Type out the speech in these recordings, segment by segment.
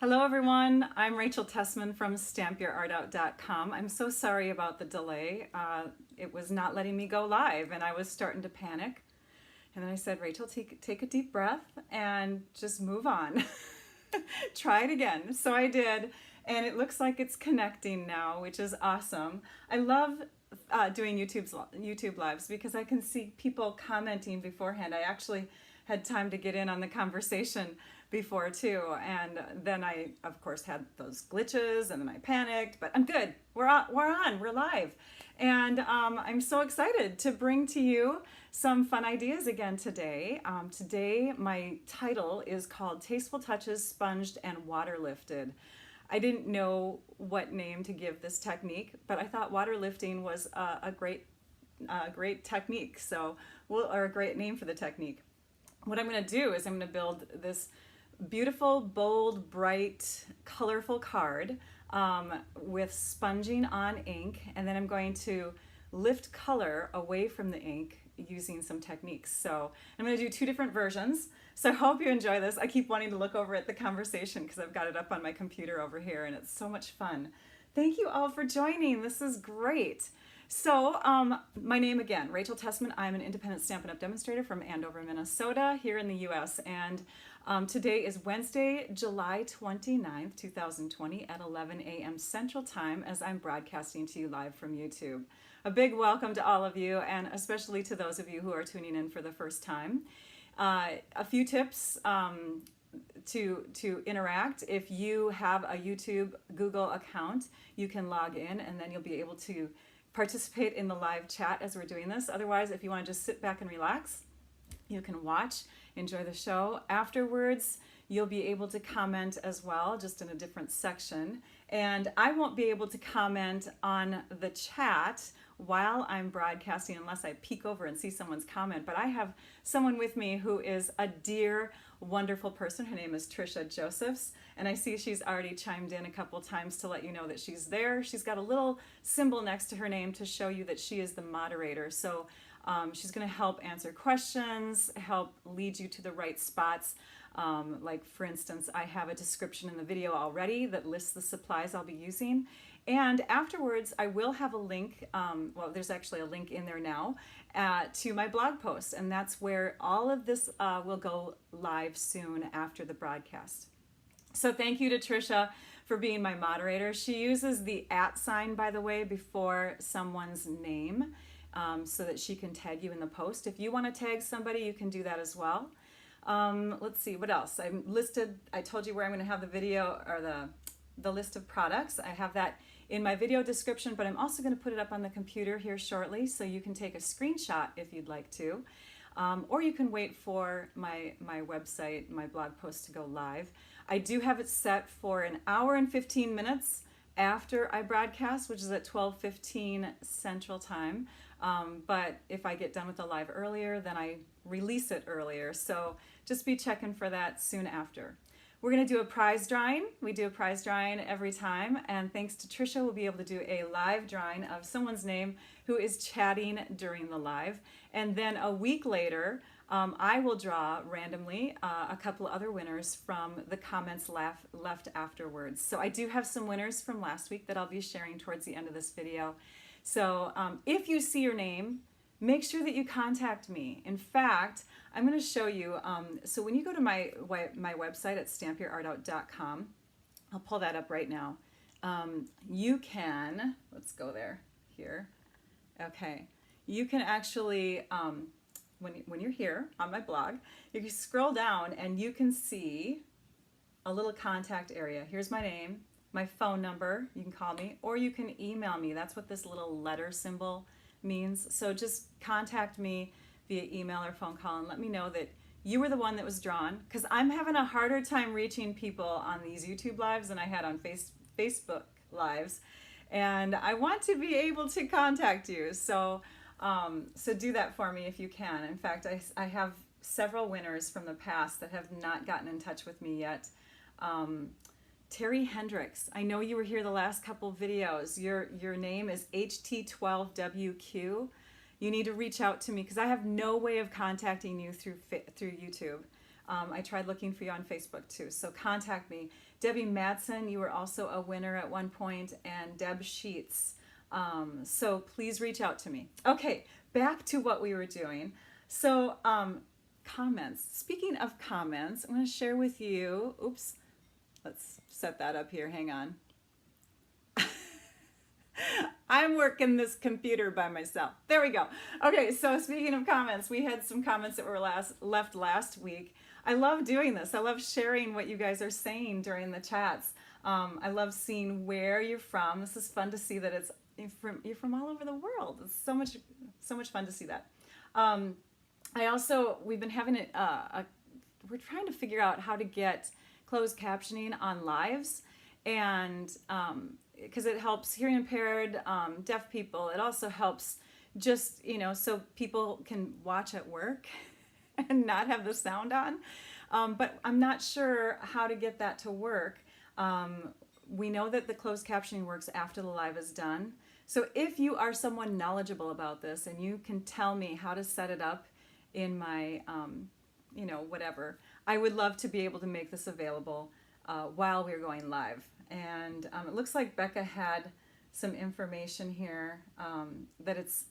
Hello everyone, I'm Rachel Tessman from StampYourArtOut.com. I'm so sorry about the delay. It was not letting me go live and I was starting to panic. And then I said, Rachel, take a deep breath and just move on. Try it again. So I did, and it looks like it's connecting now, which is awesome. I love doing YouTube lives because I can see people commenting beforehand. I actually had time to get in on the conversation before too, and then I of course had those glitches and then I panicked, but I'm good. We're live, and I'm so excited to bring to you some fun ideas again today. Today my title is called Tasteful Touches Sponged and Waterlifted. I didn't know what name to give this technique, but I thought water lifting was a great technique, or a great name for the technique. What I'm going to do is I'm going to build this beautiful, bold, bright, colorful card with sponging on ink, and then I'm going to lift color away from the ink using some techniques. So I'm going to do two different versions. So I hope you enjoy this. I keep wanting to look over at the conversation because I've got it up on my computer over here and it's so much fun. Thank you all for joining. This is great. So my name again, Rachel Tessman. I'm an independent Stampin' Up! Demonstrator from Andover, Minnesota, here in the US. And today is Wednesday, July 29th, 2020 at 11 a.m. Central Time as I'm broadcasting to you live from YouTube. A big welcome to all of you, and especially to those of you who are tuning in for the first time. A few tips to interact. If you have a YouTube Google account, you can log in and then you'll be able to participate in the live chat as we're doing this. Otherwise, if you want to just sit back and relax, you can watch, enjoy the show. Afterwards, you'll be able to comment as well, just in a different section. And I won't be able to comment on the chat while I'm broadcasting unless I peek over and see someone's comment. But I have someone with me who is a dear, wonderful person. Her name is Trisha Josephs, and I see she's already chimed in a couple times to let you know that she's there. She's got a little symbol next to her name to show you that she is the moderator. So she's going to help answer questions, help lead you to the right spots. Like for instance, I have a description in the video already that lists the supplies I'll be using. And afterwards, I will have a link, well, there's actually a link in there now, to my blog post. And that's where all of this will go live soon after the broadcast. So thank you to Trisha for being my moderator. She uses the @ sign, by the way, before someone's name so that she can tag you in the post. If you want to tag somebody, you can do that as well. Let's see, what else? I told you where I'm going to have the video or the list of products. I have that in my video description, but I'm also going to put it up on the computer here shortly so you can take a screenshot if you'd like to. Or you can wait for my website, my blog post to go live. I do have it set for an hour and 15 minutes after I broadcast, which is at 12:15 Central Time. But if I get done with the live earlier, then I release it earlier. So just be checking for that soon after. We're going to do a prize drawing. We do a prize drawing every time, and thanks to Trisha, we'll be able to do a live drawing of someone's name who is chatting during the live. And then a week later, I will draw randomly a couple other winners from the comments left afterwards. So I do have some winners from last week that I'll be sharing towards the end of this video. So if you see your name, make sure that you contact me. In fact, I'm going to show you, so when you go to my website at stampyourartout.com, I'll pull that up right now. You can, let's go there, here. Okay, you can actually, when you're here on my blog, you can scroll down and you can see a little contact area. Here's my name, my phone number, you can call me, or you can email me. That's what this little letter symbol means. So just contact me via email or phone call and let me know that you were the one that was drawn, because I'm having a harder time reaching people on these YouTube lives than I had on Facebook lives, and I want to be able to contact you. So so do that for me if you can. In fact, I have several winners from the past that have not gotten in touch with me yet. Terry Hendricks, I know you were here the last couple videos. Your name is HT12WQ. You need to reach out to me because I have no way of contacting you through YouTube. I tried looking for you on Facebook too, so contact me. Debbie Madsen, you were also a winner at one point, and Deb Sheets. So please reach out to me. Okay, back to what we were doing. So comments. Speaking of comments, I'm going to share with you, oops, let's set that up here, hang on. I'm working this computer by myself. There we go. Okay, so speaking of comments, we had some comments that were left last week. I love doing this. I love sharing what you guys are saying during the chats. I love seeing where you're from. This is fun to see that you're from all over the world. It's so much fun to see that. We've been having we're trying to figure out how to get closed captioning on lives, and because it helps hearing impaired, deaf people. It also helps just, so people can watch at work and not have the sound on. But I'm not sure how to get that to work. We know that the closed captioning works after the live is done. So if you are someone knowledgeable about this and you can tell me how to set it up in my, whatever, I would love to be able to make this available while we're going live. And it looks like Becca had some information here that it's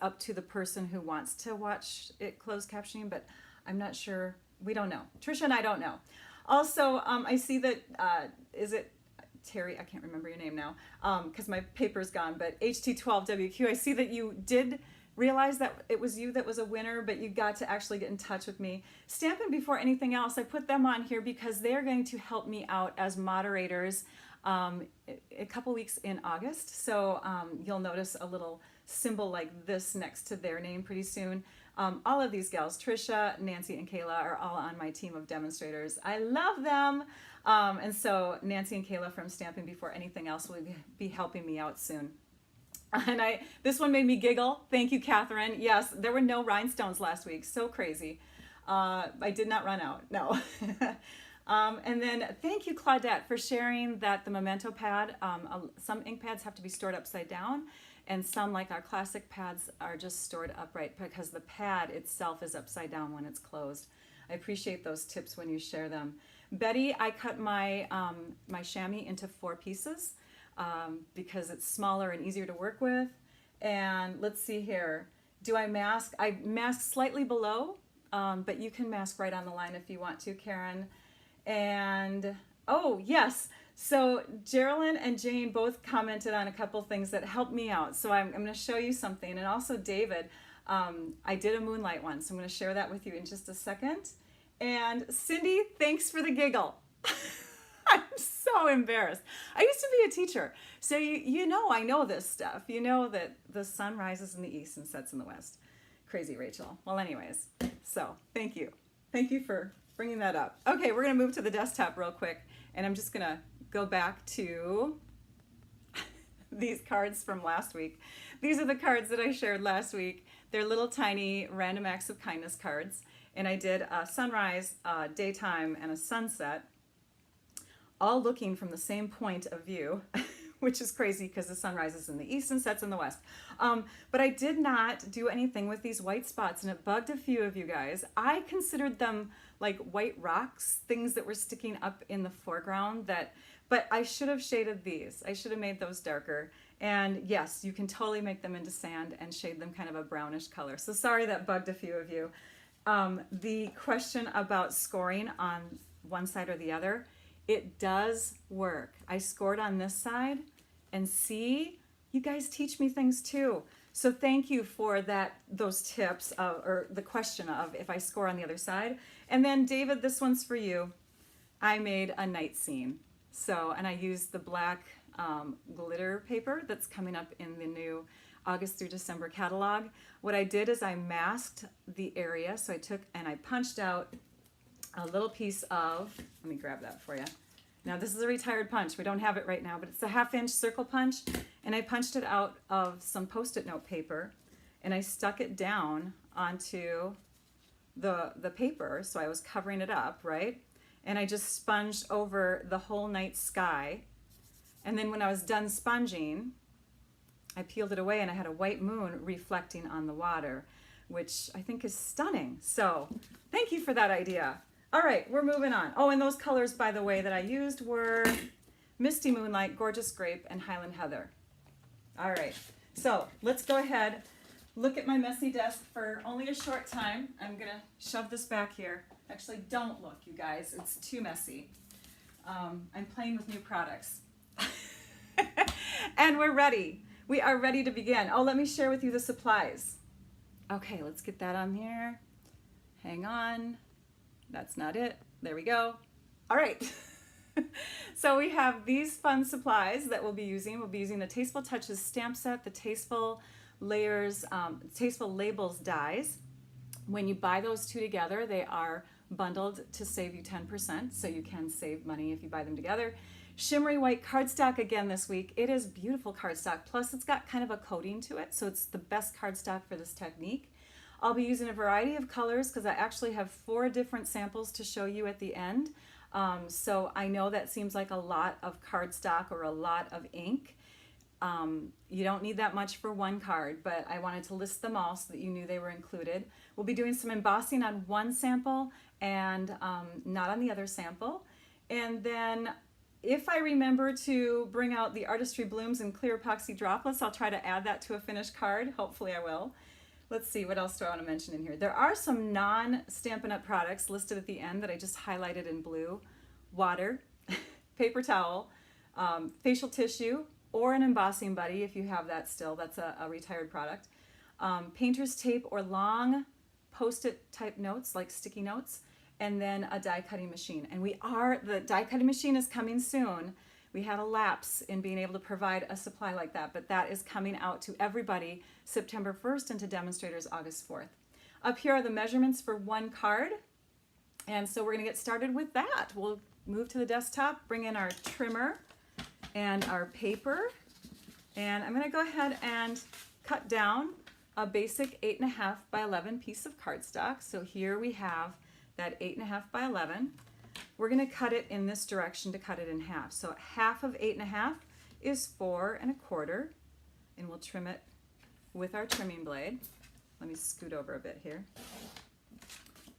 up to the person who wants to watch it closed captioning, but I'm not sure. We don't know. Trisha and I don't know. Also, I see that, is it Terry? I can't remember your name now because my paper's gone, but HT12WQ, I see that you did realize that it was you that was a winner, but you got to actually get in touch with me. Stampin' Before Anything Else, I put them on here because they're going to help me out as moderators a couple weeks in August. So you'll notice a little symbol like this next to their name pretty soon. All of these gals, Trisha, Nancy, and Kayla, are all on my team of demonstrators. I love them. And so Nancy and Kayla from Stampin' Before Anything Else will be helping me out soon. And this one made me giggle. Thank you, Catherine. Yes, there were no rhinestones last week. So crazy. I did not run out. No. And then thank you, Claudette, for sharing that the memento pad, some ink pads have to be stored upside down, and some, like our classic pads, are just stored upright because the pad itself is upside down when it's closed. I appreciate those tips when you share them. Betty, I cut my my chamois into 4 pieces. Because it's smaller and easier to work with. And let's see here. Do I mask? I mask slightly below, but you can mask right on the line if you want to, Karen. And, oh, yes. So Geraldine and Jane both commented on a couple things that helped me out. So I'm going to show you something. And also David, I did a moonlight one, so I'm going to share that with you in just a second. And Cindy, thanks for the giggle. I'm so embarrassed. I used to be a teacher, so I know this stuff. You know that the sun rises in the east and sets in the west. Crazy, Rachel. Well, anyways, so thank you. Thank you for bringing that up. Okay, we're going to move to the desktop real quick, and I'm just going to go back to these cards from last week. These are the cards that I shared last week. They're little tiny random acts of kindness cards, and I did a sunrise, daytime, and a sunset, all looking from the same point of view, which is crazy because the sun rises in the east and sets in the west. But I did not do anything with these white spots, and it bugged a few of you guys. I considered them like white rocks, things that were sticking up in the foreground, but I should have shaded these. I should have made those darker. And yes, you can totally make them into sand and shade them kind of a brownish color. So sorry that bugged a few of you. The question about scoring on one side or the other, it does work. I scored on this side, and see, you guys teach me things too. So thank you for those tips, or the question of if I score on the other side. And then David, this one's for you. I made a night scene. And I used the black glitter paper that's coming up in the new August through December catalog. What I did is I masked the area. So I took and I punched out a little piece of, let me grab that for you. Now this is a retired punch. We don't have it right now, but it's a 1/2-inch circle punch. And I punched it out of some Post-it note paper, and I stuck it down onto the paper. So I was covering it up, right? And I just sponged over the whole night sky. And then when I was done sponging, I peeled it away, and I had a white moon reflecting on the water, which I think is stunning. So thank you for that idea. All right, we're moving on. Oh, and those colors, by the way, that I used were Misty Moonlight, Gorgeous Grape, and Highland Heather. All right, so let's go ahead. Look at my messy desk for only a short time. I'm gonna shove this back here. Actually, don't look, you guys. It's too messy. I'm playing with new products. And we're ready. We are ready to begin. Oh, let me share with you the supplies. Okay, let's get that on here. Hang on. That's not it. There we go. All right. So we have these fun supplies that we'll be using. We'll be using the Tasteful Touches stamp set, the Tasteful Layers, Tasteful Labels dies. When you buy those two together, they are bundled to save you 10%, so you can save money if you buy them together. Shimmery white cardstock again this week. It is beautiful cardstock, plus it's got kind of a coating to it, so it's the best cardstock for this technique. I'll be using a variety of colors because I actually have 4 different samples to show you at the end. So I know that seems like a lot of cardstock or a lot of ink. You don't need that much for one card, but I wanted to list them all so that you knew they were included. We'll be doing some embossing on one sample and not on the other sample. And then if I remember to bring out the Artistry Blooms and clear epoxy droplets, I'll try to add that to a finished card. Hopefully I will. Let's see, what else do I want to mention in here? There are some non-Stampin' Up! Products listed at the end that I just highlighted in blue. Water, paper towel, facial tissue, or an embossing buddy if you have that still. That's a retired product. Painter's tape or long post-it type notes like sticky notes, and then a die cutting machine. And the die cutting machine is coming soon. We had a lapse in being able to provide a supply like that, but that is coming out to everybody September 1st and to demonstrators August 4th. Up here are the measurements for one card. And so we're gonna get started with that. We'll move to the desktop, bring in our trimmer and our paper. And I'm gonna go ahead and cut down a basic 8.5 by 11 piece of cardstock. So here we have that 8.5 by 11. We're going to cut it in this direction to cut it in half. So half of 8.5 is 4 1/4, and we'll trim it with our trimming blade. Let me scoot over a bit here.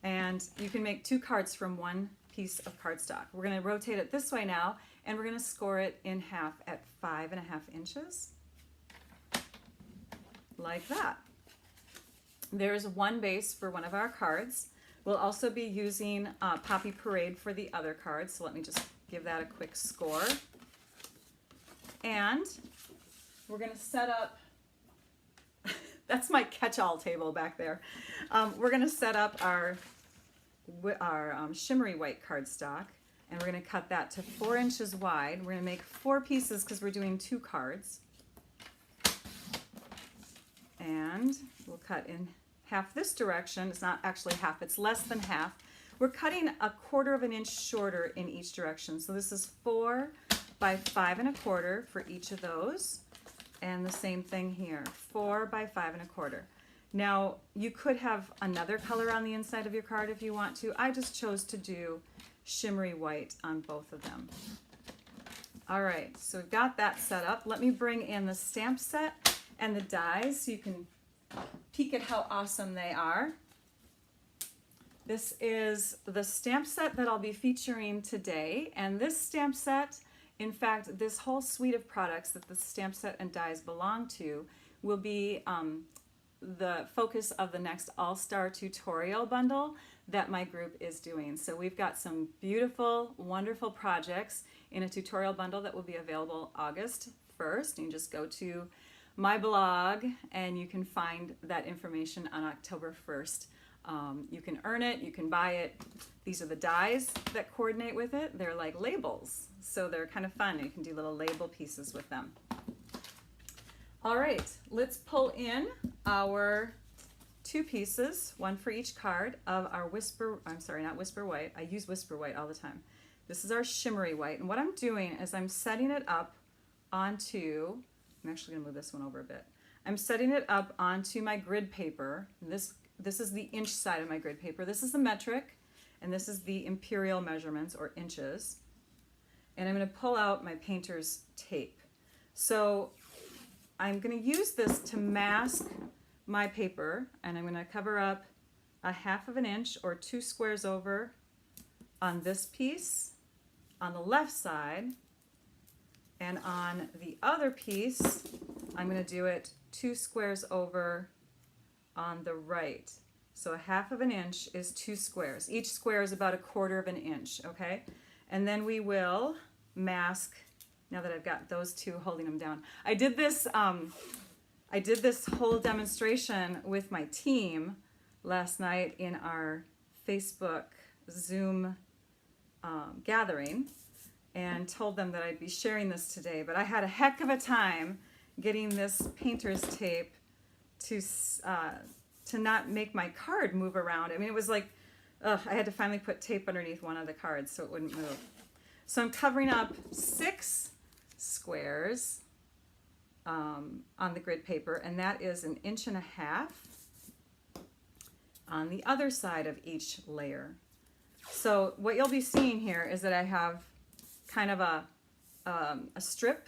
And you can make 2 cards from one piece of cardstock. We're going to rotate it this way now, and we're going to score it in half at 5.5 inches, like that. There's one base for one of our cards. We'll also be using Poppy Parade for the other cards, so let me just give that a quick score. And we're going to set up, that's my catch-all table back there. We're going to set up our shimmery white cardstock, and we're going to cut that to 4 inches wide. We're going to make 4 pieces because we're doing 2 cards. And we'll cut in half this direction. It's not actually half, it's less than half. We're cutting 1/4 of an inch shorter in each direction. So this is 4 by 5 1/4 for each of those. And the same thing here, 4 by 5 1/4. Now you could have another color on the inside of your card if you want to. I just chose to do shimmery white on both of them. All right, so we've got that set up. Let me bring in the stamp set and the dies so you can peek at how awesome they are. This is the stamp set that I'll be featuring today, and this stamp set, in fact, this whole suite of products that the stamp set and dies belong to will be the focus of the next All-Star tutorial bundle that my group is doing. So we've got some beautiful, wonderful projects in a tutorial bundle that will be available August 1st. You just go to my blog and you can find that information on October 1st. You can earn it, you can buy it. These are the dies that coordinate with it. They're like labels, so they're kind of fun. You can do little label pieces with them. All right, let's pull in our 2 pieces, one for each card of our not Whisper White. I use Whisper White all the time. This is our shimmery white, and what I'm doing is I'm setting it up onto, I'm actually gonna move this one over a bit. I'm setting it up onto my grid paper. This is the inch side of my grid paper. This is the metric, and this is the imperial measurements, or inches. And I'm going to pull out my painter's tape. So I'm going to use this to mask my paper, and I'm going to cover up 1/2 of an inch, or 2 squares over, on this piece on the left side, and on the other piece I'm going to do it 2 squares over on the right. So a 1/2 inch is 2 squares. Each square is about 1/4 inch, okay? And then we will mask, now that I've got those two holding them down. I did this whole demonstration with my team last night in our Facebook Zoom gathering, and told them that I'd be sharing this today, but I had a heck of a time getting this painter's tape to not make my card move around. I mean, it was like, I had to finally put tape underneath one of the cards so it wouldn't move. So I'm covering up 6 squares on the grid paper, and that is 1.5 inches on the other side of each layer. So what you'll be seeing here is that I have kind of a strip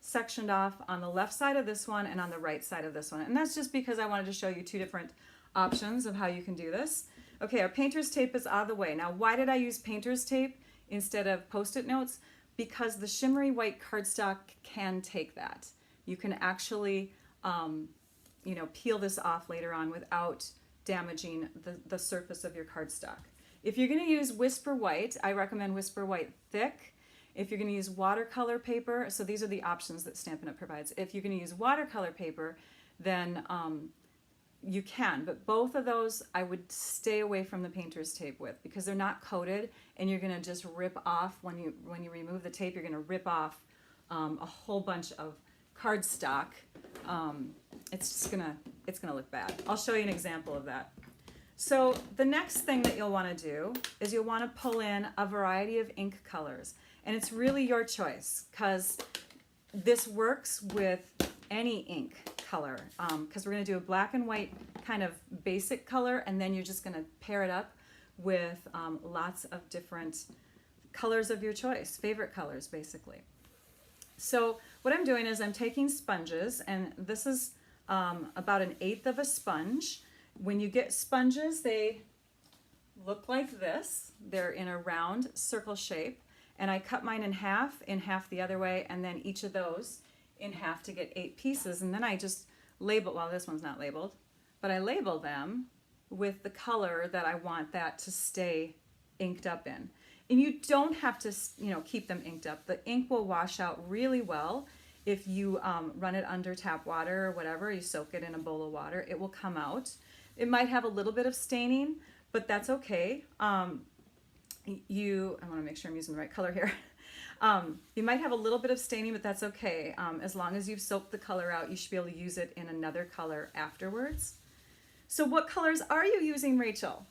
sectioned off on the left side of this one and on the right side of this one. And that's just because I wanted to show you 2 different options of how you can do this. Okay, our painter's tape is out of the way. Now, why did I use painter's tape instead of Post-it notes? Because the shimmery white cardstock can take that. You can actually, you know, peel this off later on without damaging the surface of your cardstock. If you're going to use Whisper White, I recommend Whisper White Thick. If you're going to use watercolor paper, so these are the options that Stampin' Up! Provides. If you're going to use watercolor paper, then you can, but both of those I would stay away from the painter's tape with, because they're not coated, and you're going to just rip off, when you remove the tape, you're going to rip off a whole bunch of cardstock. It's gonna look bad. I'll show you an example of that. So the next thing that you'll want to do is you'll want to pull in a variety of ink colors. And it's really your choice, because this works with any ink color, because we're going to do a black and white kind of basic color, and then you're just going to pair it up with lots of different colors of your choice, favorite colors basically. So what I'm doing is I'm taking sponges, and this is about 1/8 of a sponge. When you get sponges, they look like this. They're in a round circle shape, and I cut mine in half the other way, and then each of those in half to get 8 pieces. And then I just label, well, this one's not labeled, but I label them with the color that I want that to stay inked up in. And you don't have to, you know, keep them inked up. The ink will wash out really well if you run it under tap water or whatever. You soak it in a bowl of water, it will come out. It might have a little bit of staining, but that's okay. I want to make sure I'm using the right color here. You might have a little bit of staining, but that's okay. As long as you've soaked the color out, you should be able to use it in another color afterwards. So what colors are you using, Rachel?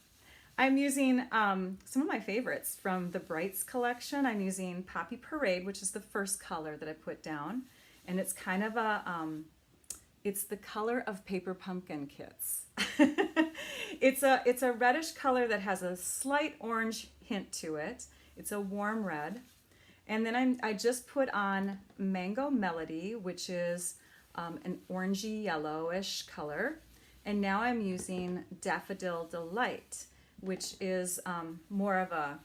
I'm using some of my favorites from the Brights collection. I'm using Poppy Parade, which is the first color that I put down. And it's kind of it's the color of paper pumpkin kits. It's a reddish color that has a slight orange hint to it. It's a warm red. And then I just put on Mango Melody, which is an orangey yellowish color. And now I'm using Daffodil Delight, which is more of a,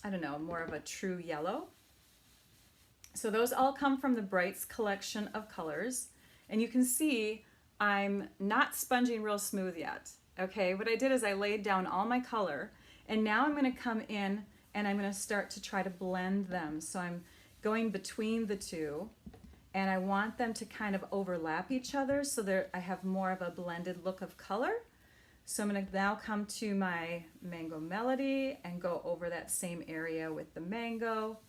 I don't know, more of a true yellow. So those all come from the Brights collection of colors. And you can see I'm not sponging real smooth yet. Okay, what I did is I laid down all my color, and now I'm going to come in and I'm going to start to try to blend them. So I'm going between the two, and I want them to kind of overlap each other so I have more of a blended look of color. So I'm going to now come to my Mango Melody and go over that same area with the mango.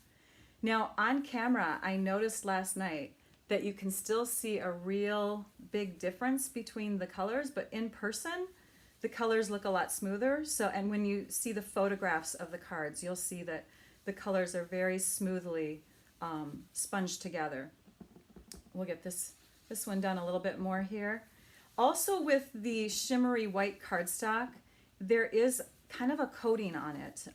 Now on camera, I noticed last night that you can still see a real big difference between the colors, but in person, the colors look a lot smoother. So, and when you see the photographs of the cards, you'll see that the colors are very smoothly sponged together. We'll get this one done a little bit more here. Also with the shimmery white cardstock, there is kind of a coating on it.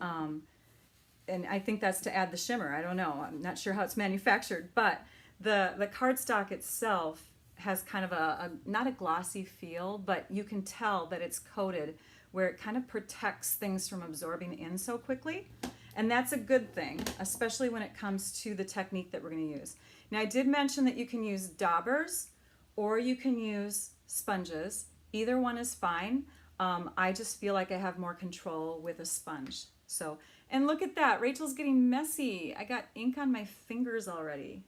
And I think that's to add the shimmer. I don't know. I'm not sure how it's manufactured, but the cardstock itself has kind of not a glossy feel, but you can tell that it's coated where it kind of protects things from absorbing in so quickly. And that's a good thing, especially when it comes to the technique that we're going to use. Now, I did mention that you can use daubers or you can use sponges. Either one is fine. I just feel like I have more control with a sponge. So, and look at that. Rachel's getting messy. I got ink on my fingers already.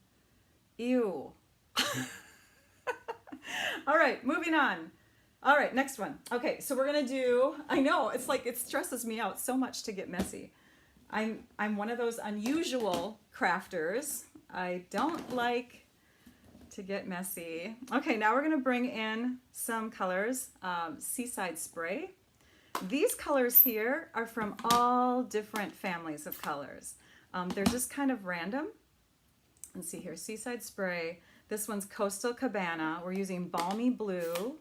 Ew. All right, moving on. All right, next one. Okay, so we're gonna do, I know, it's like it stresses me out so much to get messy. I'm one of those unusual crafters. I don't like to get messy. Okay, now we're gonna bring in some colors. Seaside Spray. These colors here are from all different families of colors. They're just kind of random. Let's see here, Seaside Spray. This one's Coastal Cabana. We're using Balmy Blue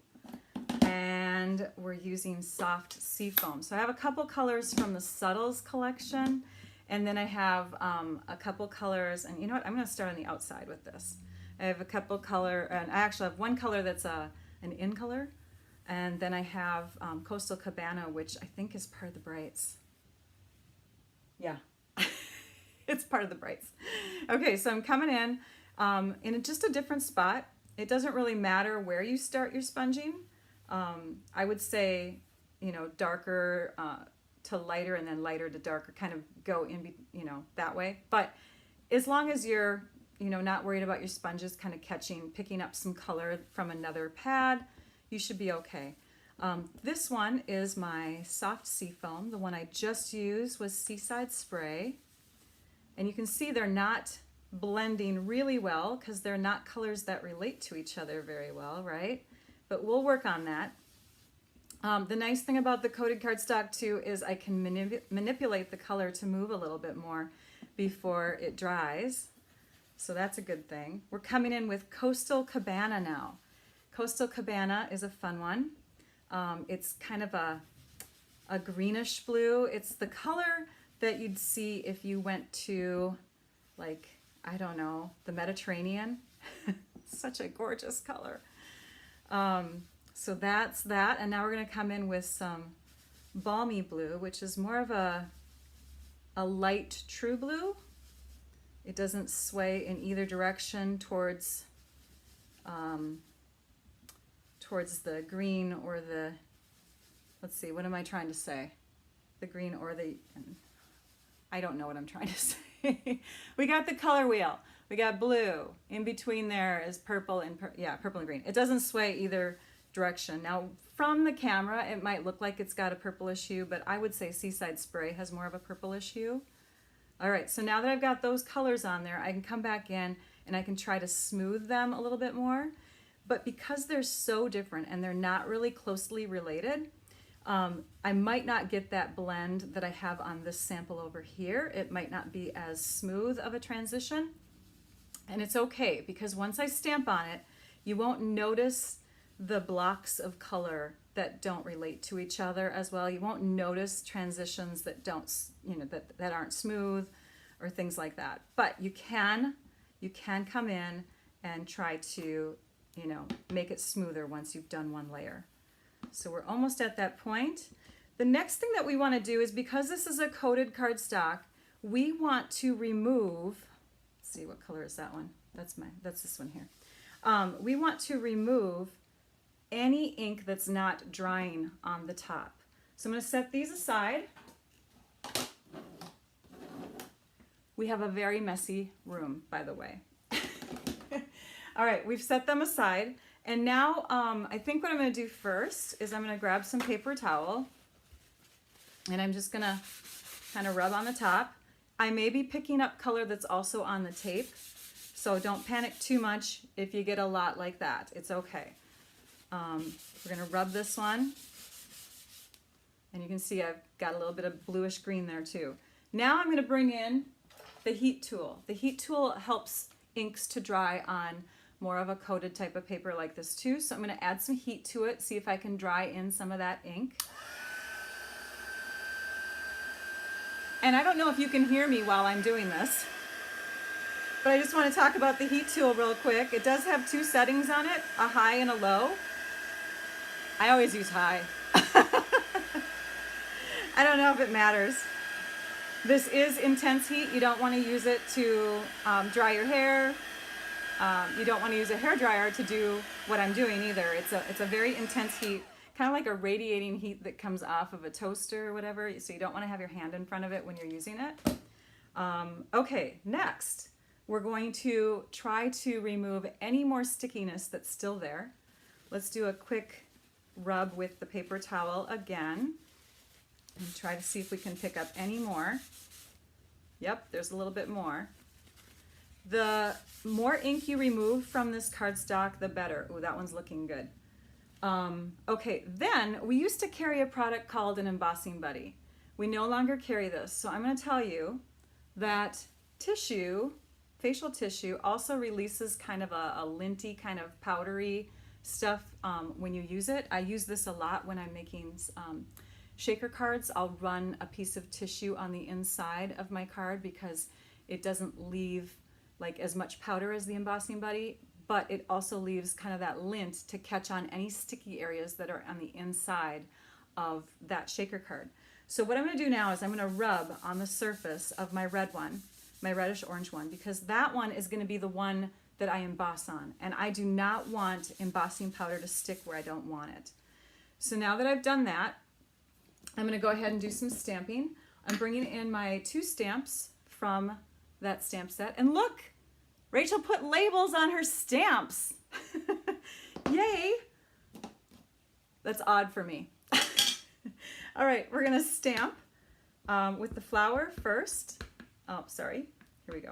and we're using Soft Seafoam. So I have a couple colors from the Subtles collection, and then I have a couple colors, and you know what, I'm gonna start on the outside with this. I have a couple color, and I actually have one color that's an in color, and then I have Coastal Cabana, which I think is part of the brights. Yeah, it's part of the brights. Okay, so I'm coming in just a different spot. It doesn't really matter where you start your sponging. I would say, you know, darker to lighter and then lighter to darker, kind of go in, you know, that way. But as long as you're, you know, not worried about your sponges kind of picking up some color from another pad, you should be okay. This one is my Soft Seafoam. The one I just used was Seaside Spray. And you can see they're not blending really well because they're not colors that relate to each other very well, right? But we'll work on that. The nice thing about the coated cardstock too is I can manipulate the color to move a little bit more before it dries. So that's a good thing. We're coming in with Coastal Cabana now. Coastal Cabana is a fun one. It's kind of a greenish blue. It's the color that you'd see if you went to, like, I don't know, the Mediterranean. Such a gorgeous color. So that's that. And now we're going to come in with some Balmy Blue, which is more of a light true blue. It doesn't sway in either direction towards the green or the, let's see, what am I trying to say? The green or the, I don't know what I'm trying to say. We got the color wheel. We got blue. In between there is purple and, purple and green. It doesn't sway either direction. Now, from the camera, it might look like it's got a purplish hue, but I would say Seaside Spray has more of a purplish hue. All right, so now that I've got those colors on there, I can come back in and I can try to smooth them a little bit more. But because they're so different and they're not really closely related, I might not get that blend that I have on this sample over here. It might not be as smooth of a transition. And it's okay, because once I stamp on it, you won't notice the blocks of color that don't relate to each other as well. You won't notice transitions that don't, you know, that aren't smooth or things like that. But you can come in and try to, you know, make it smoother once you've done one layer. So we're almost at that point. The next thing that we want to do is, because this is a coated cardstock, we want to remove, let's see, what color is that one? That's this one here. We want to remove any ink that's not drying on the top. So I'm going to set these aside. We have a very messy room, by the way. All right, we've set them aside. And now I think what I'm going to do first is I'm going to grab some paper towel, and I'm just going to kind of rub on the top. I may be picking up color that's also on the tape, so don't panic too much if you get a lot like that. It's okay. We're going to rub this one, and you can see I've got a little bit of bluish green there too. Now I'm going to bring in the heat tool. The heat tool helps inks to dry on more of a coated type of paper like this too. So I'm going to add some heat to it, see if I can dry in some of that ink. And I don't know if you can hear me while I'm doing this, but I just want to talk about the heat tool real quick. It does have two settings on it, a high and a low. I always use high. I don't know if it matters. This is intense heat. You don't want to use it to dry your hair. You don't want to use a hair dryer to do what I'm doing either. It's a very intense heat, kind of like a radiating heat that comes off of a toaster or whatever. So you don't want to have your hand in front of it when you're using it. Okay, next we're going to try to remove any more stickiness that's still there. Let's do a quick rub with the paper towel again and try to see if we can pick up any more. Yep, there's a little bit more. The more ink you remove from this cardstock, the better. Ooh, that one's looking good. Okay, then we used to carry a product called an embossing buddy. We no longer carry this, so I'm going to tell you that tissue, facial tissue, also releases kind of a linty, kind of powdery stuff when you use it. I use this a lot when I'm making shaker cards. I'll run a piece of tissue on the inside of my card because it doesn't leave like as much powder as the embossing buddy, but it also leaves kind of that lint to catch on any sticky areas that are on the inside of that shaker card. So what I'm going to do now is I'm going to rub on the surface of my red one, my reddish orange one, because that one is going to be the one that I emboss on, and I do not want embossing powder to stick where I don't want it. So now that I've done that, I'm going to go ahead and do some stamping. I'm bringing in my 2 stamps from that stamp set, and look, Rachel put labels on her stamps. Yay! That's odd for me. All right, we're gonna stamp with the flower first. Oh, sorry, here we go.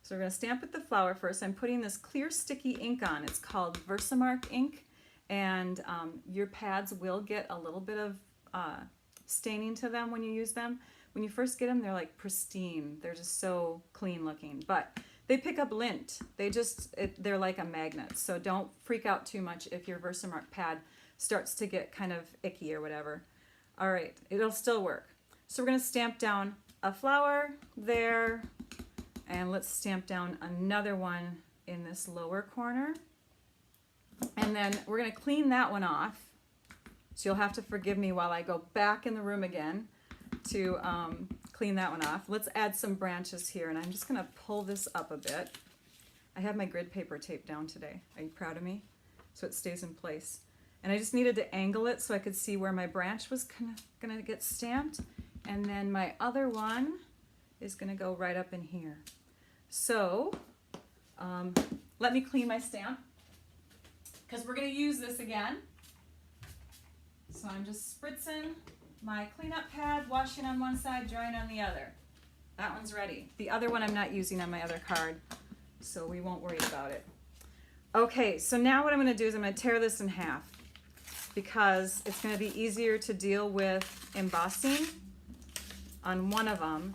So we're gonna stamp with the flower first. I'm putting this clear sticky ink on. It's called VersaMark ink, and your pads will get a little bit of staining to them when you use them. When you first get them, they're like pristine. They're just so clean looking, but they pick up lint. They're like a magnet. So don't freak out too much if your VersaMark pad starts to get kind of icky or whatever. All right, it'll still work. So we're gonna stamp down a flower there, and let's stamp down another one in this lower corner. And then we're gonna clean that one off. So you'll have to forgive me while I go back in the room again to clean that one off. Let's add some branches here, and I'm just gonna pull this up a bit. I have my grid paper taped down today. Are you proud of me? So it stays in place. And I just needed to angle it so I could see where my branch was gonna get stamped. And then my other one is gonna go right up in here. So let me clean my stamp because we're gonna use this again. So I'm just spritzing my cleanup pad, washing on one side, drying on the other. That one's ready. The other one I'm not using on my other card, so we won't worry about it. Okay, so now what I'm gonna do is I'm gonna tear this in half because it's gonna be easier to deal with embossing on one of them.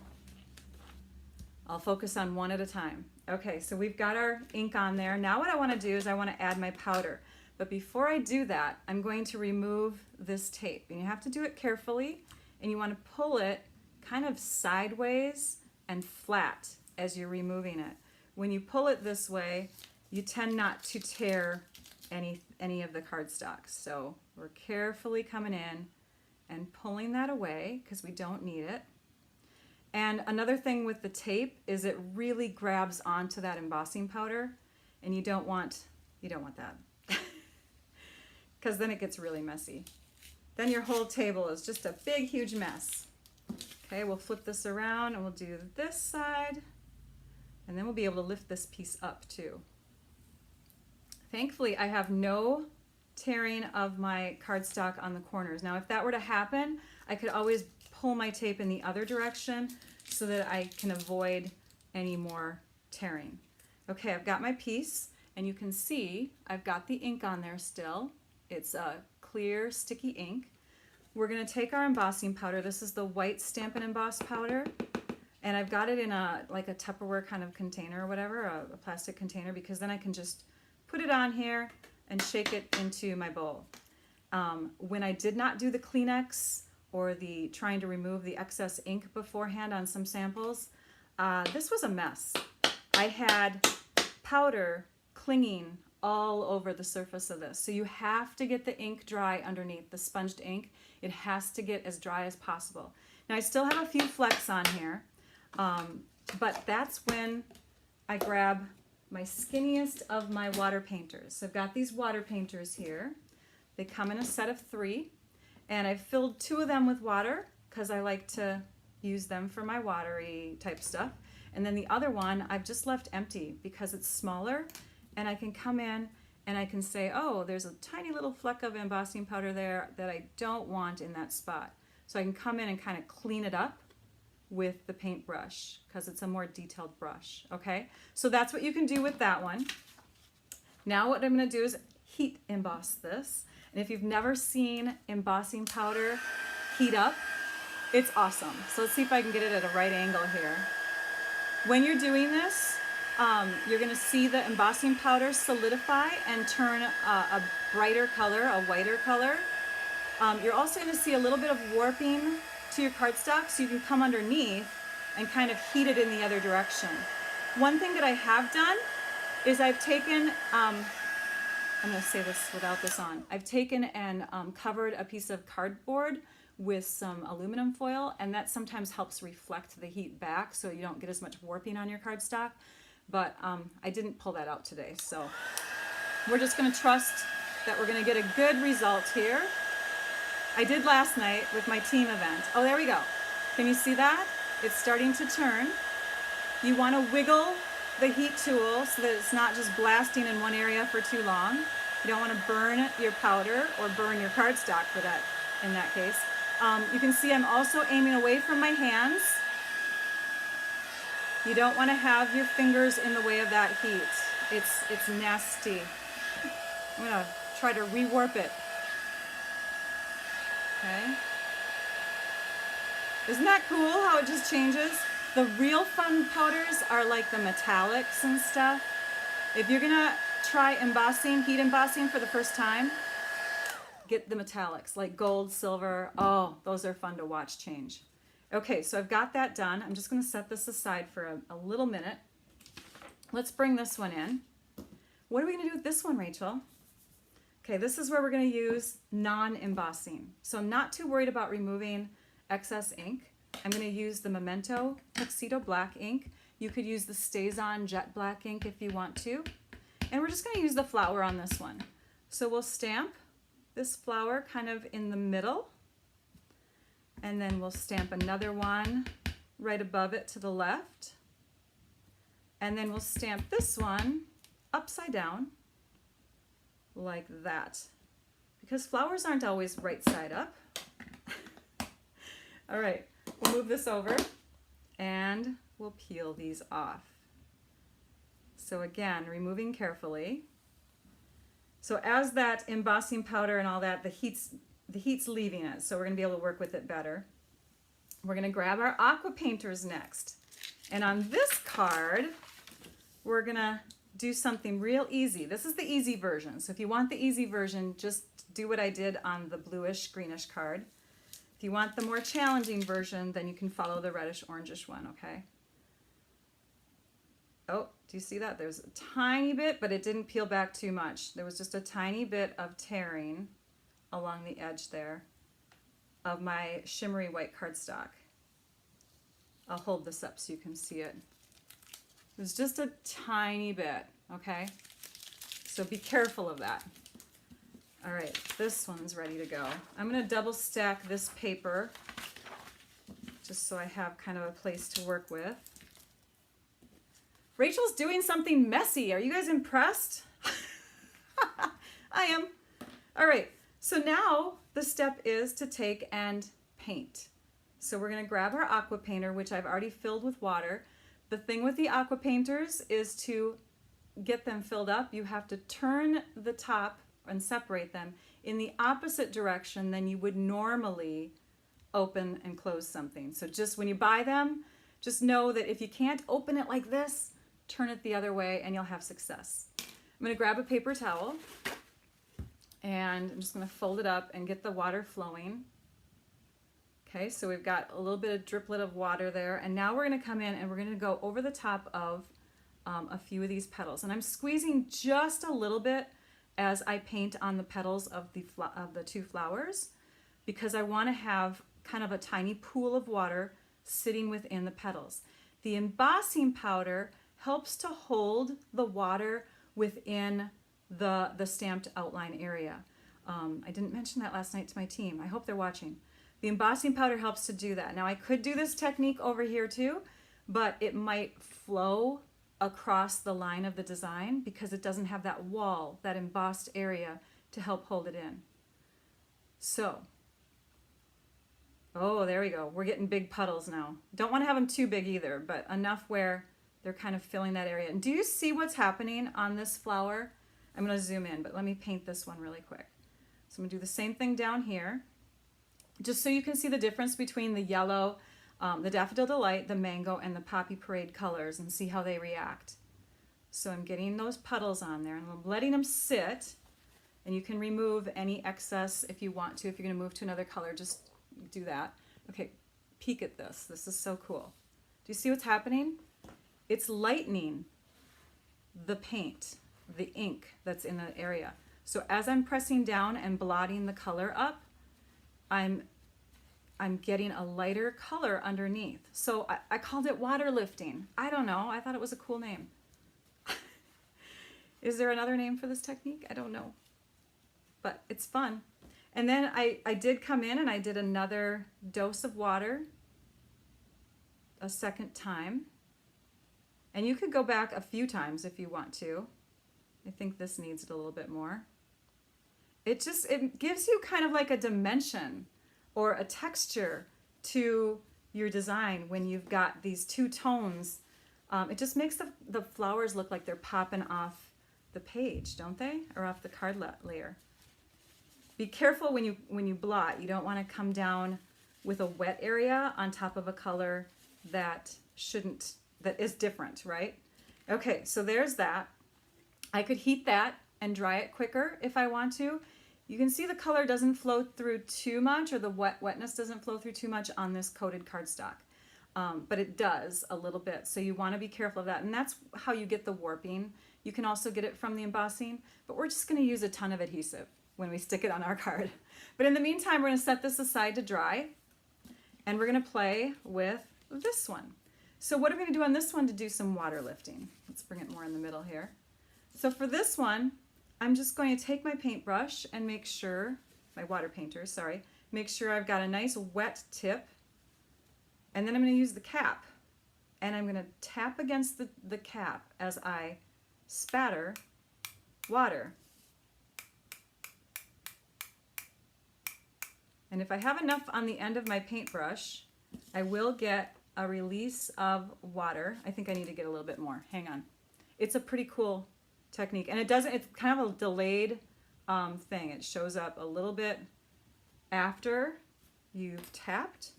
I'll focus on one at a time. Okay, so we've got our ink on there. Now what I wanna do is I wanna add my powder. But before I do that, I'm going to remove this tape. And you have to do it carefully, and you want to pull it kind of sideways and flat as you're removing it. When you pull it this way, you tend not to tear any of the cardstock. So we're carefully coming in and pulling that away because we don't need it. And another thing with the tape is it really grabs onto that embossing powder, and you don't want that. Because then it gets really messy. Then your whole table is just a big, huge mess. Okay, we'll flip this around and we'll do this side, and then we'll be able to lift this piece up too. Thankfully, I have no tearing of my cardstock on the corners. Now, if that were to happen, I could always pull my tape in the other direction so that I can avoid any more tearing. Okay, I've got my piece, and you can see I've got the ink on there still. It's a clear, sticky ink. We're gonna take our embossing powder. This is the white Stampin' Emboss powder. And I've got it in like a Tupperware kind of container or whatever, a plastic container, because then I can just put it on here and shake it into my bowl. When I did not do the Kleenex or the trying to remove the excess ink beforehand on some samples, this was a mess. I had powder clinging all over the surface of this. So you have to get the ink dry underneath, the sponged ink. It has to get as dry as possible. Now I still have a few flecks on here, But that's when I grab my skinniest of my water painters. So I've got these water painters here. They come in a set of 3, and I've filled 2 of them with water because I like to use them for my watery type stuff. And then the other one I've just left empty because it's smaller, and I can come in and I can say, oh, there's a tiny little fleck of embossing powder there that I don't want in that spot. So I can come in and kind of clean it up with the paintbrush because it's a more detailed brush, okay? So that's what you can do with that one. Now what I'm going to do is heat emboss this. And if you've never seen embossing powder heat up, it's awesome. So let's see if I can get it at a right angle here. When you're doing this, you're going to see the embossing powder solidify and turn a brighter color, a whiter color. You're also going to see a little bit of warping to your cardstock, so you can come underneath and kind of heat it in the other direction. One thing that I have done is I've taken, I'm going to say this without this on, I've taken and covered a piece of cardboard with some aluminum foil, and that sometimes helps reflect the heat back so you don't get as much warping on your cardstock. But I didn't pull that out today, so we're just going to trust that we're going to get a good result here. I did last night with my team event. Oh, there we go. Can you see that? It's starting to turn. You want to wiggle the heat tool so that it's not just blasting in one area for too long. You don't want to burn your powder or burn your cardstock for that, in that case. You can see I'm also aiming away from my hands. You don't want to have your fingers in the way of that heat. It's nasty. I'm going to try to rewarp it. Okay. Isn't that cool how it just changes? The real fun powders are like the metallics and stuff. If you're gonna try embossing, heat embossing for the first time, get the metallics like gold, silver. Oh, those are fun to watch change. Okay, so I've got that done. I'm just gonna set this aside for a little minute. Let's bring this one in. What are we gonna do with this one, Rachel? Okay, this is where we're going to use non-embossing. So I'm not too worried about removing excess ink. I'm going to use the Memento Tuxedo Black ink. You could use the StazOn Jet Black ink if you want to. And we're just going to use the flower on this one. So we'll stamp this flower kind of in the middle. And then we'll stamp another one right above it to the left. And then we'll stamp this one upside down, like that, because flowers aren't always right side up. All right, we'll move this over and we'll peel these off. So again, removing carefully. So as that embossing powder and all that, the heat's leaving it, so we're gonna be able to work with it better. We're gonna grab our aqua painters next. And on this card, we're gonna do something real easy. This is the easy version. So if you want the easy version, just do what I did on the bluish greenish card. If you want the more challenging version, then you can follow the reddish orangish one, okay? Oh, do you see that? There's a tiny bit, but it didn't peel back too much. There was just a tiny bit of tearing along the edge there of my shimmery white cardstock. I'll hold this up so you can see it. It's just a tiny bit, okay? So be careful of that. All right, this one's ready to go. I'm gonna double stack this paper just so I have kind of a place to work with. Rachel's doing something messy. Are you guys impressed? I am. All right, so now the step is to take and paint. So we're gonna grab our aqua painter, which I've already filled with water. The thing with the aqua painters is to get them filled up, you have to turn the top and separate them in the opposite direction than you would normally open and close something. So just when you buy them, just know that if you can't open it like this, turn it the other way and you'll have success. I'm going to grab a paper towel and I'm just going to fold it up and get the water flowing. Okay, so we've got a little bit of driplet of water there, and now we're going to come in and we're going to go over the top of a few of these petals. And I'm squeezing just a little bit as I paint on the petals of the 2 flowers, because I want to have kind of a tiny pool of water sitting within the petals. The embossing powder helps to hold the water within the stamped outline area. I didn't mention that last night to my team. I hope they're watching. The embossing powder helps to do that. Now I could do this technique over here too, but it might flow across the line of the design because it doesn't have that wall, that embossed area to help hold it in. So, oh, there we go. We're getting big puddles now. Don't want to have them too big either, but enough where they're kind of filling that area. And do you see what's happening on this flower? I'm going to zoom in, but let me paint this one really quick. So I'm going to do the same thing down here, just so you can see the difference between the yellow, the Daffodil Delight, the mango, and the Poppy Parade colors and see how they react. So I'm getting those puddles on there and I'm letting them sit, and you can remove any excess if you want to. If you're going to move to another color, just do that. Okay, peek at this. This is so cool. Do you see what's happening? It's lightening the paint, the ink that's in that area. So as I'm pressing down and blotting the color up, I'm getting a lighter color underneath. So I called it water lifting. I don't know. I thought it was a cool name. Is there another name for this technique? I don't know. But it's fun. And then I did come in and I did another dose of water a second time. And you could go back a few times if you want to. I think this needs it a little bit more. It gives you kind of like a dimension or a texture to your design when you've got these two tones. It just makes the flowers look like they're popping off the page, don't they? Or off the card layer. Be careful when you blot. You don't want to come down with a wet area on top of a color that is different, right? Okay, so there's that. I could heat that and dry it quicker if I want to. You can see the color doesn't flow through too much, or the wetness doesn't flow through too much on this coated cardstock. But it does a little bit, so you want to be careful of that. And that's how you get the warping. You can also get it from the embossing, but we're just going to use a ton of adhesive when we stick it on our card. But in the meantime, we're going to set this aside to dry, and we're going to play with this one. So what are we going to do on this one to do some water lifting? Let's bring it more in the middle here. So for this one, I'm just going to take my paintbrush and make sure, my water painter, sorry, make sure I've got a nice wet tip. And then I'm going to use the cap. And I'm going to tap against the cap as I spatter water. And if I have enough on the end of my paintbrush, I will get a release of water. I think I need to get a little bit more. Hang on. It's a pretty cool technique. And it's kind of a delayed thing. It shows up a little bit after you've tapped.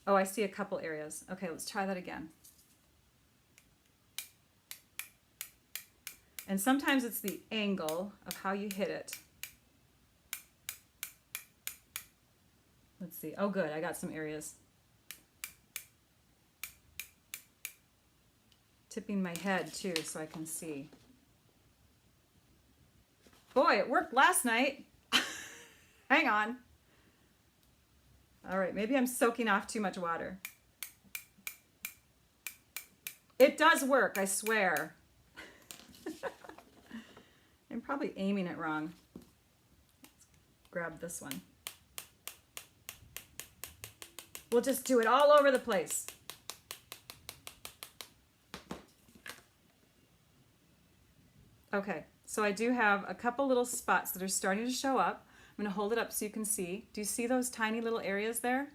Oh, I see a couple areas. Okay, let's try that again. And sometimes it's the angle of how you hit it. Let's see. Oh, good. I got some areas. Tipping my head too so I can see. Boy, it worked last night. Hang on. All right, maybe I'm soaking off too much water. It does work, I swear. I'm probably aiming it wrong. Let's grab this one. We'll just do it all over the place. Okay, so I do have a couple little spots that are starting to show up. I'm going to hold it up so you can see. Do you see those tiny little areas there?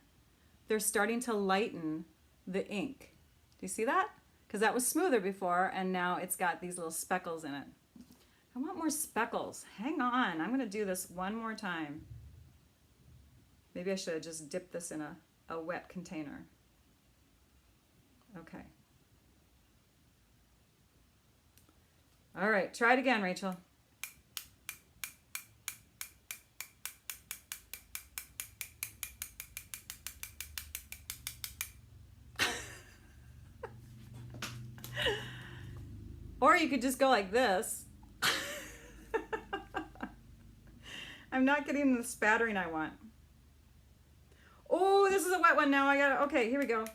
They're starting to lighten the ink. Do you see that? Because that was smoother before, and now it's got these little speckles in it. I want more speckles. Hang on, I'm going to do this one more time. Maybe I should have just dipped this in a wet container. Okay. All right, try it again, Rachel. Or you could just go like this. I'm not getting the spattering I want. Oh, this is a wet one now. Okay, here we go.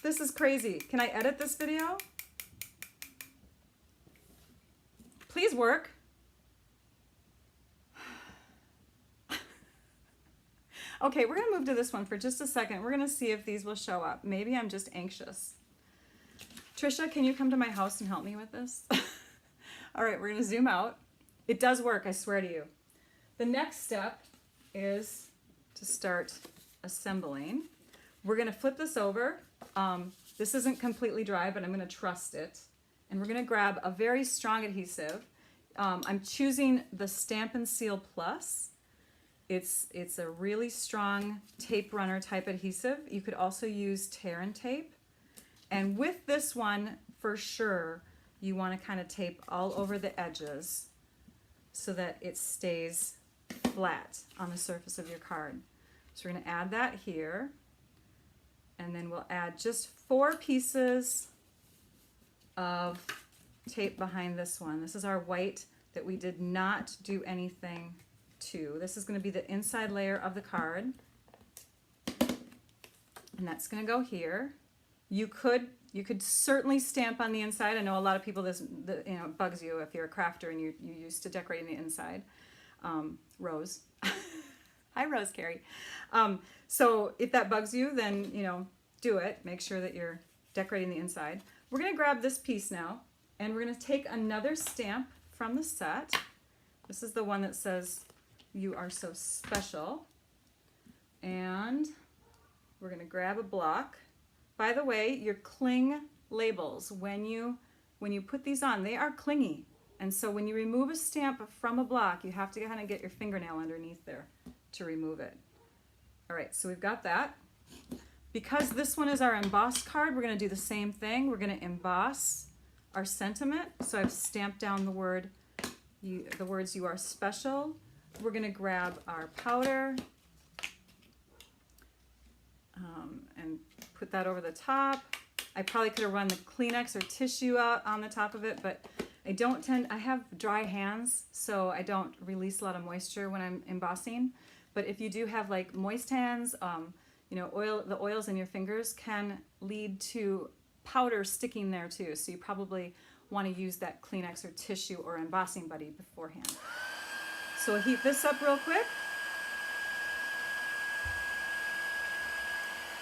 This is crazy. Can I edit this video? Please work. Okay, we're gonna move to this one for just a second. We're gonna see if these will show up. Maybe I'm just anxious. Trisha, can you come to my house and help me with this? All right, we're gonna zoom out. It does work, I swear to you. The next step is to start assembling. We're gonna flip this over. This isn't completely dry, but I'm gonna trust it. And we're gonna grab a very strong adhesive. I'm choosing the Stamp and Seal Plus. It's a really strong tape runner type adhesive. You could also use tear and tape. And with this one, for sure, you want to kind of tape all over the edges so that it stays flat on the surface of your card. So we're going to add that here. And then we'll add just 4 pieces of tape behind this one. This is our white that we did not do anything to. This is going to be the inside layer of the card. And that's going to go here. You could certainly stamp on the inside. I know a lot of people it bugs you if you're a crafter and you're used to decorating the inside. Rose. Hi, Rose Carrie. So if that bugs you, then do it. Make sure that you're decorating the inside. We're going to grab this piece now, and we're going to take another stamp from the set. This is the one that says, "You are so special." And we're going to grab a block. By the way, your cling labels, when you put these on, they are clingy. And so when you remove a stamp from a block, you have to kind of get your fingernail underneath there to remove it. All right, so we've got that. Because this one is our embossed card, we're going to do the same thing. We're going to emboss our sentiment. So I've stamped down the words "You are special." We're going to grab our powder and put that over the top. I probably could have run the Kleenex or tissue out on the top of it, but I have dry hands, so I don't release a lot of moisture when I'm embossing. But if you do have like moist hands, the oils in your fingers can lead to powder sticking there too. So you probably want to use that Kleenex or tissue or embossing buddy beforehand. So we'll heat this up real quick.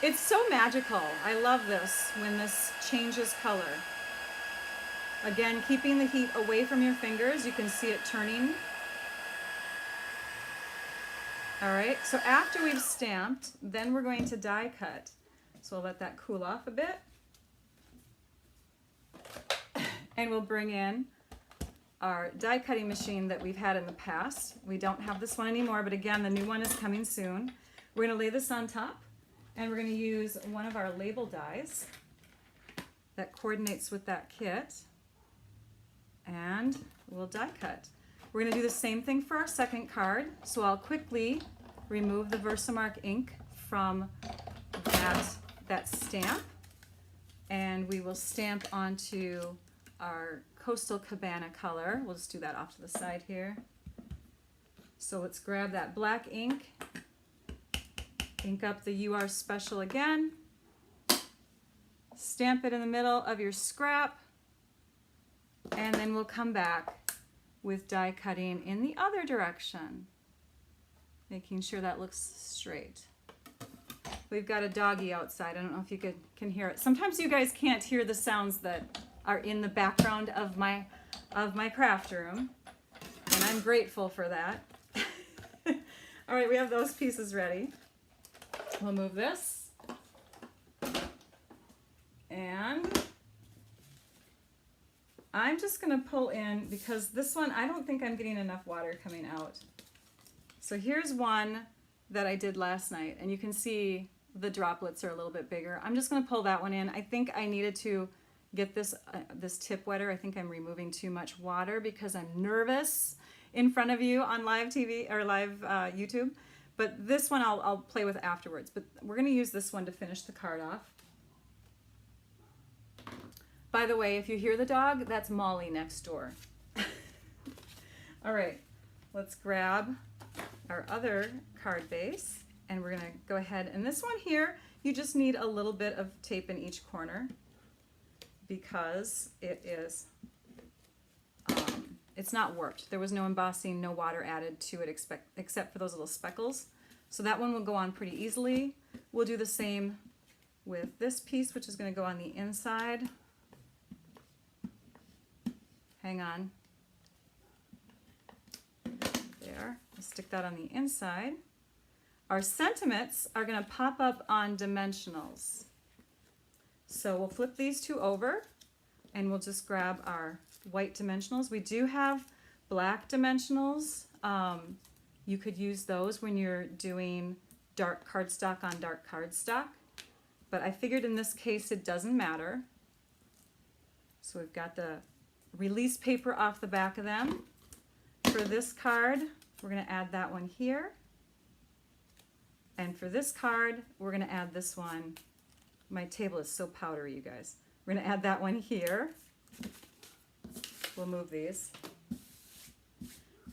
It's so magical. I love this when this changes color. Again, keeping the heat away from your fingers. You can see it turning. All right, so after we've stamped, then we're going to die cut. So we'll let that cool off a bit. And we'll bring in our die cutting machine that we've had in the past. We don't have this one anymore, but again, the new one is coming soon. We're going to lay this on top, and we're going to use one of our label dies that coordinates with that kit, and we'll die cut. We're going to do the same thing for our second card, so I'll quickly remove the VersaMark ink from that stamp, and we will stamp onto our Coastal Cabana color. We'll just do that off to the side here. So let's grab that black ink, ink up the "You Are Special" again, stamp it in the middle of your scrap, and then we'll come back with die cutting in the other direction, making sure that looks straight. We've got a doggy outside. I don't know if you can hear it. Sometimes you guys can't hear the sounds that are in the background of my craft room, and I'm grateful for that. All right, we have those pieces ready. We'll move this, and I'm just going to pull in, because this one, I don't think I'm getting enough water coming out. So here's one that I did last night, and you can see the droplets are a little bit bigger. I'm just going to pull that one in. I think I needed to get this tip wetter. I think I'm removing too much water because I'm nervous in front of you on live TV or live YouTube. But this one I'll play with afterwards. But we're going to use this one to finish the card off. By the way, if you hear the dog, that's Molly next door. All right, let's grab our other card base, and we're going to go ahead. And this one here, You just need a little bit of tape in each corner because it's not warped. There was no embossing, no water added to it except for those little speckles. So that one will go on pretty easily. We'll do the same with this piece, which is going to go on the inside. Hang on. There. I'll stick that on the inside. Our sentiments are going to pop up on dimensionals. So we'll flip these two over and we'll just grab our white dimensionals. We do have black dimensionals. You could use those when you're doing dark cardstock on dark cardstock, but I figured in this case it doesn't matter. So we've got the release paper off the back of them. For this card, we're going to add that one here. And for this card, we're going to add this one. My table is so powdery, you guys. We're going to add that one here. We'll move these.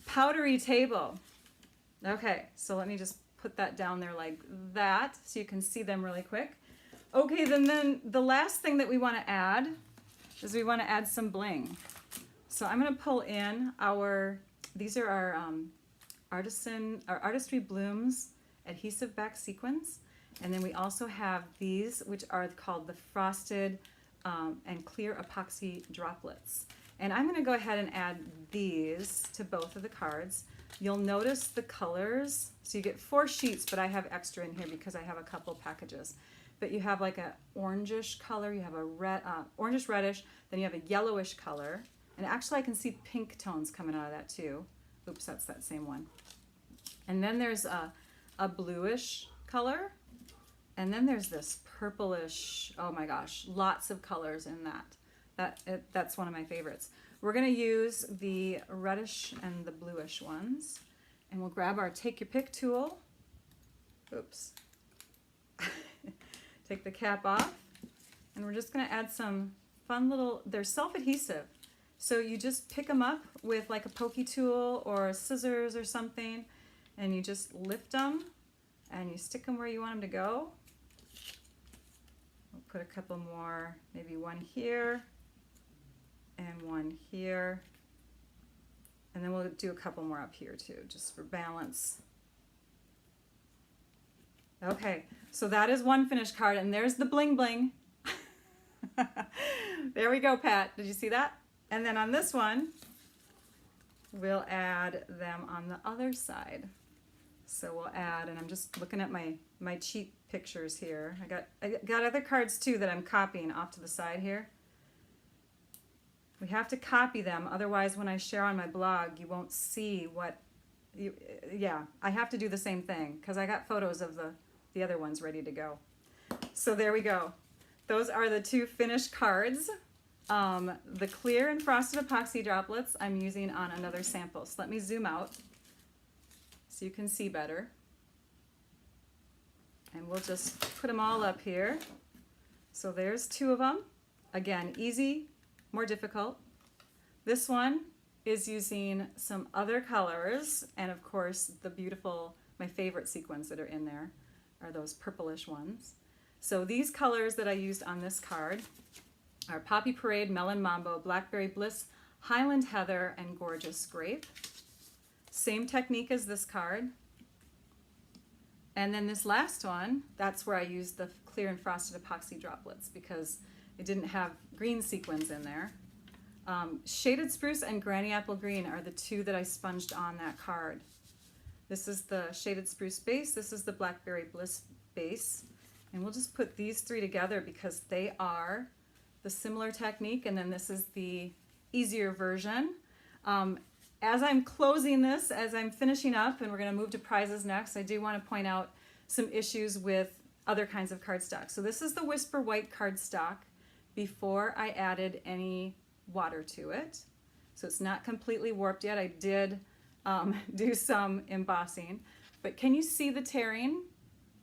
Powdery table. Okay, so let me just put that down there like that so you can see them really quick. Okay, then the last thing that we want to add is we want to add some bling. So I'm going to pull in these are our Artistry Blooms adhesive back sequins, and then we also have these, which are called the frosted and clear epoxy droplets. And I'm going to go ahead and add these to both of the cards. You'll notice the colors. So you get 4 sheets, but I have extra in here because I have a couple packages. But you have like a orangish color, you have a red, orangish reddish, then you have a yellowish color. And actually I can see pink tones coming out of that too. Oops, that's that same one. And then there's a bluish color. And then there's this purplish, oh my gosh, lots of colors in that. That's one of my favorites. We're going to use the reddish and the bluish ones. And we'll grab our Take Your Pick tool. Oops. Take the cap off. And we're just going to add some fun little, they're self-adhesive. So you just pick them up with like a pokey tool or scissors or something. And you just lift them and you stick them where you want them to go. We'll put a couple more, maybe one here and one here. And then we'll do a couple more up here too, just for balance. Okay, so that is one finished card, and there's the bling bling. There we go, Pat. Did you see that? And then on this one, we'll add them on the other side. So we'll add, and I'm just looking at my cheat pictures here. I got other cards too that I'm copying off to the side here. We have to copy them, otherwise when I share on my blog, you won't see what yeah, I have to do the same thing because I got photos of the other ones ready to go. So there we go. Those are the 2 finished cards. The clear and frosted epoxy droplets I'm using on another sample. So let me zoom out so you can see better. And we'll just put them all up here. So there's 2 of them. Again, easy, more difficult. This one is using some other colors, and of course the beautiful, my favorite sequins that are in there are those purplish ones. So these colors that I used on this card are Poppy Parade, Melon Mambo, Blackberry Bliss, Highland Heather, and Gorgeous Grape. Same technique as this card. And then this last one, that's where I used the clear and frosted epoxy droplets because it didn't have green sequins in there. Shaded Spruce and Granny Apple Green are the 2 that I sponged on that card. This is the Shaded Spruce base, this is the Blackberry Bliss base. And we'll just put these 3 together because they are the similar technique, and then this is the easier version. As I'm closing this, as I'm finishing up, and we're going to move to prizes next, I do want to point out some issues with other kinds of cardstock. So this is the Whisper White cardstock before I added any water to it. So it's not completely warped yet. I did do some embossing, but can you see the tearing?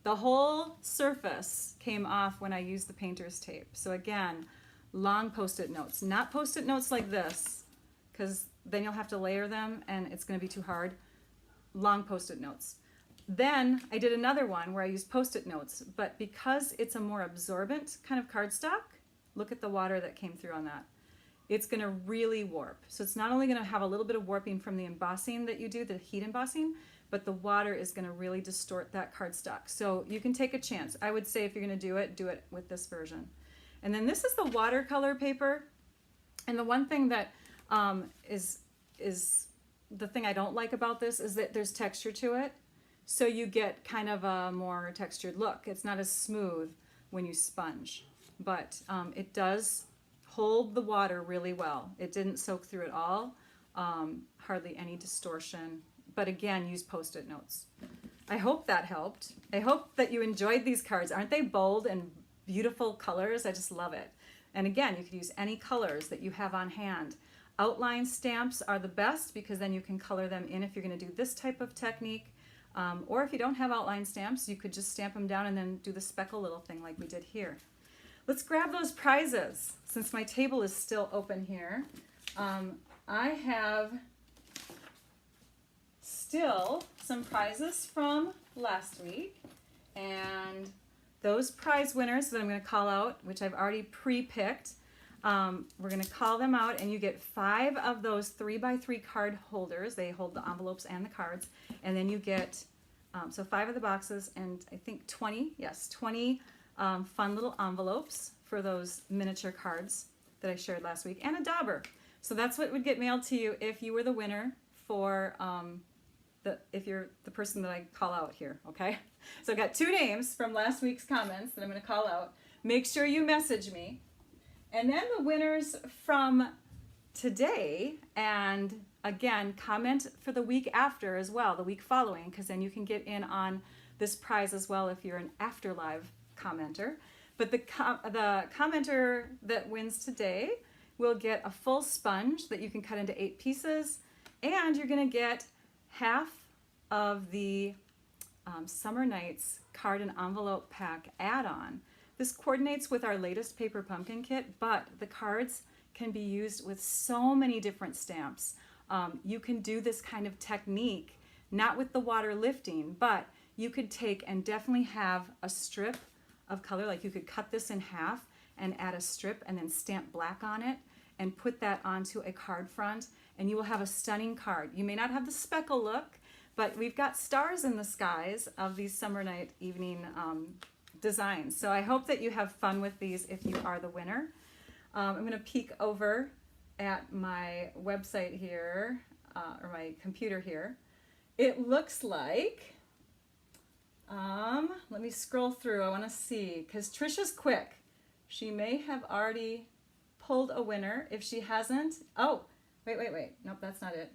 The whole surface came off when I used the painter's tape. So again, long post-it notes, not post-it notes like this, because then you'll have to layer them and it's going to be too hard. Long post-it notes. Then I did another one where I used Post-it notes, but because it's a more absorbent kind of cardstock, look at the water that came through on that. It's going to really warp. So it's not only going to have a little bit of warping from the embossing that you do, the heat embossing, but the water is going to really distort that cardstock. So you can take a chance. I would say if you're going to do it with this version. And then this is the watercolor paper. And the one thing that is the thing I don't like about this is that there's texture to it. So you get kind of a more textured look. It's not as smooth when you sponge, but it does hold the water really well. It didn't soak through at all, hardly any distortion. But again, use Post-it notes. I hope that helped. I hope that you enjoyed these cards. Aren't they bold and beautiful colors? I just love it. And again, you could use any colors that you have on hand. Outline stamps are the best because then you can color them in if you're going to do this type of technique. Or if you don't have outline stamps, you could just stamp them down and then do the speckle little thing like we did here. Let's grab those prizes. Since my table is still open here, I have still some prizes from last week. And those prize winners that I'm going to call out, which I've already pre-picked, we're going to call them out, and you get 5 of those 3x3 card holders. They hold the envelopes and the cards. And then you get, so 5 of the boxes, and I think 20 fun little envelopes for those miniature cards that I shared last week, and a dauber. So that's what would get mailed to you if you were the winner for, if you're the person that I call out here, okay? So I've got 2 names from last week's comments that I'm going to call out. Make sure you message me. And then the winners from today, and again, comment for the week after as well, the week following, because then you can get in on this prize as well if you're an after live commenter. But the commenter that wins today will get a full sponge that you can cut into 8 pieces, and you're going to get half of the Summer Nights card and envelope pack add-on. This coordinates with our latest paper pumpkin kit, but the cards can be used with so many different stamps. You can do this kind of technique, not with the water lifting, but you could take and definitely have a strip of color, like you could cut this in half and add a strip and then stamp black on it and put that onto a card front, and you will have a stunning card. You may not have the speckle look, but we've got stars in the skies of these summer night evening designs. So I hope that you have fun with these if you are the winner. I'm going to peek over at my website here, or my computer here. It looks like, let me scroll through. I want to see, because Trisha's quick. She may have already pulled a winner. If she hasn't, oh, wait. Nope, that's not it.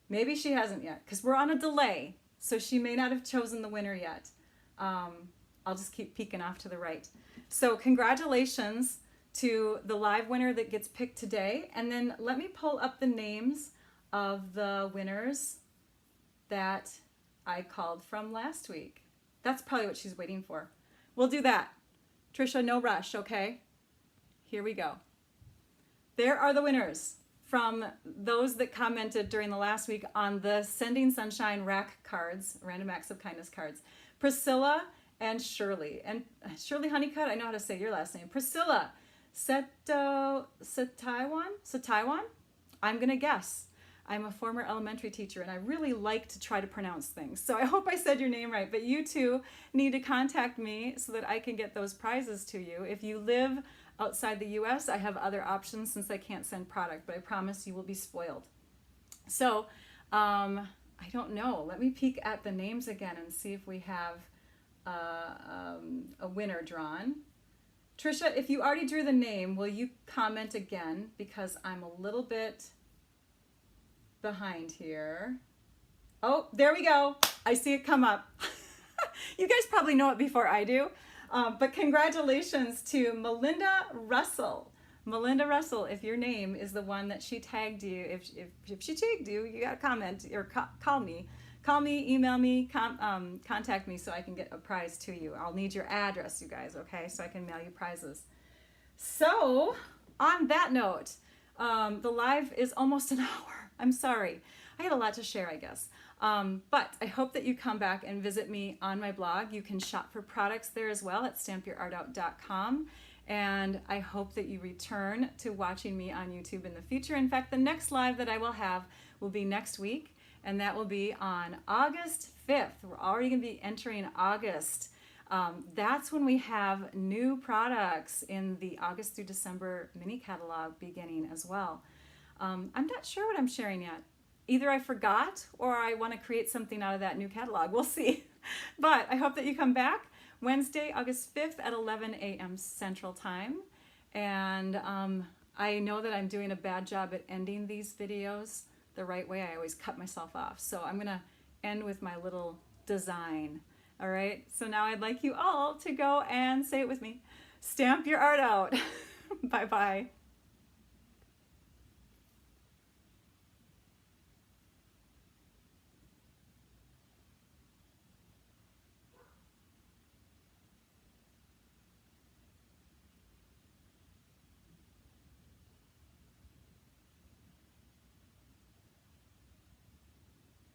Maybe she hasn't yet, because we're on a delay. So she may not have chosen the winner yet. I'll just keep peeking off to the right. So congratulations to the live winner that gets picked today. And then let me pull up the names of the winners that I called from last week. That's probably what she's waiting for. We'll do that. Trisha, no rush, okay? Here we go. There are the winners from those that commented during the last week on the Sending Sunshine rack cards, Random Acts of Kindness cards. Priscilla and Shirley. And Shirley Honeycutt, I know how to say your last name. Priscilla Sataiwan? I'm going to guess. I'm a former elementary teacher, and I really like to try to pronounce things. So I hope I said your name right. But you too need to contact me so that I can get those prizes to you. If you live outside the U.S., I have other options since I can't send product, but I promise you will be spoiled. So I don't know. Let me peek at the names again and see if we have a winner drawn. Trisha, if you already drew the name, will you comment again? Because I'm a little bit behind here. Oh, there we go. I see it come up. You guys probably know it before I do. But congratulations to Melinda Russell. Melinda Russell, if your name is the one that she tagged you, if she tagged you, you got to comment or call me. Call me, email me, contact me so I can get a prize to you. I'll need your address, you guys, okay? So I can mail you prizes. So, on that note, the live is almost an hour. I'm sorry. I had a lot to share, I guess. But I hope that you come back and visit me on my blog. You can shop for products there as well at stampyourartout.com. And I hope that you return to watching me on YouTube in the future. In fact, the next live that I will have will be next week, and that will be on August 5th. We're already going to be entering August. That's when we have new products in the August through December mini catalog beginning as well. I'm not sure what I'm sharing yet. Either I forgot or I want to create something out of that new catalog. We'll see. But I hope that you come back Wednesday, August 5th at 11 a.m. Central Time. And I know that I'm doing a bad job at ending these videos the right way. I always cut myself off. So I'm going to end with my little design. All right. So now I'd like you all to go and say it with me. Stamp your art out. Bye-bye.